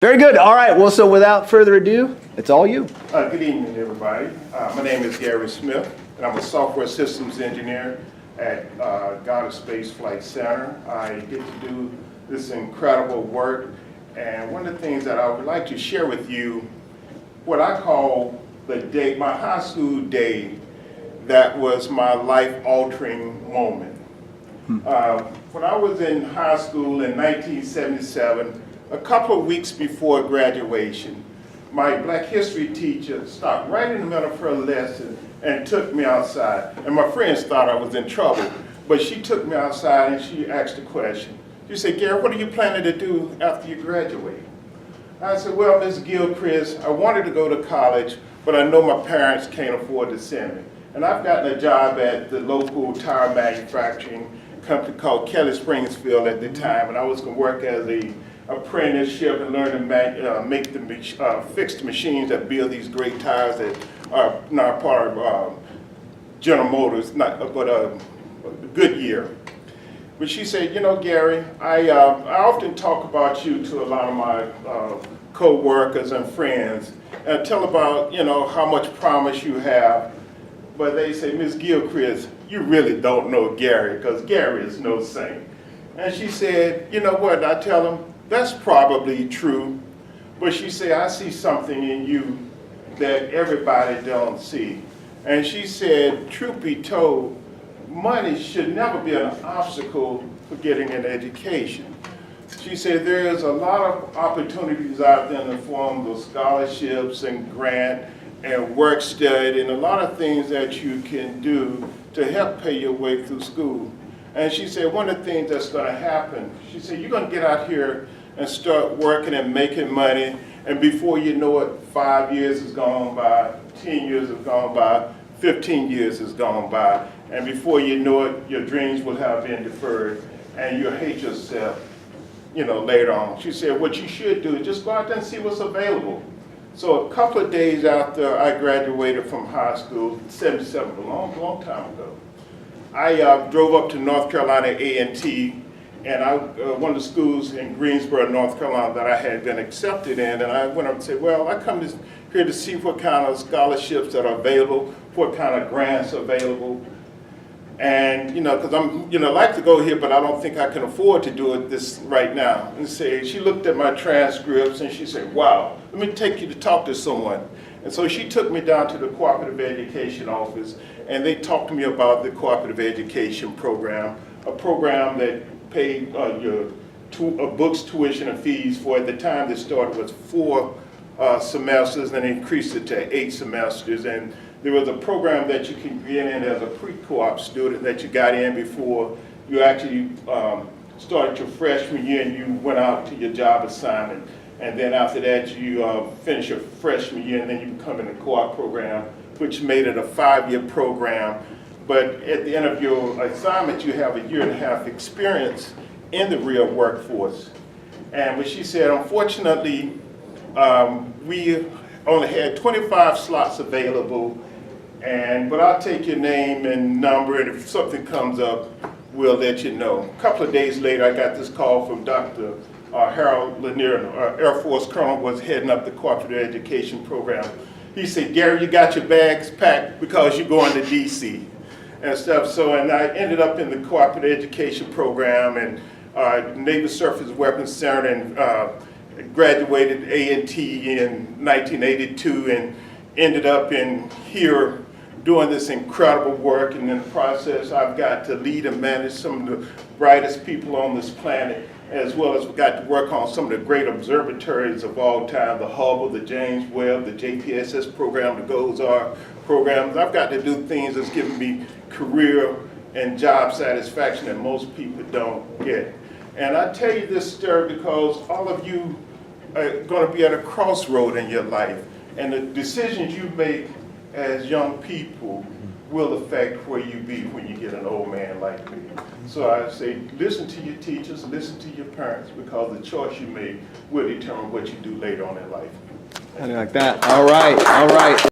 Very good. All right. Well, so without further ado, it's all you. Good evening, everybody. My name is Gary Smith, and I'm a software systems engineer at Goddard Space Flight Center. I get to do this incredible work, and one of the things that I would like to share with you, what I call the day, my high school day, that was my life-altering moment. When I was in high school in 1977, a couple of weeks before graduation, my Black history teacher stopped right in the middle of her lesson and took me outside. And my friends thought I was in trouble, but she took me outside and she asked a question. She said, "Gary, what are you planning to do after you graduate?" I said, "Well, Ms. Gilchrist, I wanted to go to college, but I know my parents can't afford to send me. And I've gotten a job at the local tire manufacturing company called Kelly Springsfield at the time, and I was going to work as a apprenticeship and learn to fix the machines that build these great tires that are not part of General Motors, but Goodyear." But she said, "You know, Gary, I often talk about you to a lot of my co-workers and friends and tell about, you know, how much promise you have. But they say, Ms. Gilchrist, you really don't know Gary, because Gary is no saint." And she said, "You know what?" I tell them, "That's probably true." But she said, "I see something in you that everybody don't see." And she said, "Truth be told, money should never be an obstacle for getting an education." She said, "There is a lot of opportunities out there in the form of scholarships and grant and work study and a lot of things that you can do to help pay your way through school." And she said, "One of the things that's going to happen," she said, "you're going to get out here and start working and making money, and before you know it, 5 years has gone by, 10 years has gone by, 15 years has gone by, and before you know it, your dreams will have been deferred, and you'll hate yourself, you know, later on." She said, "What you should do is just go out there and see what's available." So a couple of days after I graduated from high school, 77, a long time ago, I drove up to North Carolina A&T, and one of the schools in Greensboro, North Carolina that I had been accepted in, and I went up and said, "Well, I come here to see what kind of scholarships that are available, what kind of grants are available. And, you know, because I'm, you know, like to go here, but I don't think I can afford to do it this right now." And she looked at my transcripts and she said, "Wow, let me take you to talk to someone." And so she took me down to the cooperative education office, and they talked to me about the cooperative education program, a program that paid your books, tuition, and fees for, at the time they started, was 4 semesters, and increased it to 8 semesters. And there was a program that you can get in as a pre-co-op student that you got in before you actually started your freshman year and you went out to your job assignment. And then after that, you finish your freshman year and then you become in a co-op program, which made it a 5-year program. But at the end of your assignment, you have a 1.5 year experience in the real workforce. And what she said, unfortunately, we only had 25 slots available, but I'll take your name and number, and if something comes up, we'll let you know. A couple of days later, I got this call from Dr. Harold Lanier, Air Force Colonel, was heading up the cooperative education program. He said, "Gary, you got your bags packed because you're going to DC and stuff." So, and I ended up in the cooperative education program and Naval Surface Weapons Center, and graduated A&T in 1982 and ended up in here doing this incredible work. And in the process, I've got to lead and manage some of the brightest people on this planet, as well as we got to work on some of the great observatories of all time, the Hubble, the James Webb, the JPSS program, the GOES-R programs. I've got to do things that's given me career and job satisfaction that most people don't get. And I tell you this story because all of you are going to be at a crossroad in your life, and the decisions you make as young people will affect where you be when you get an old man like me. So I say, listen to your teachers, listen to your parents, because the choice you make will determine what you do later on in life. I like that. All right. All right.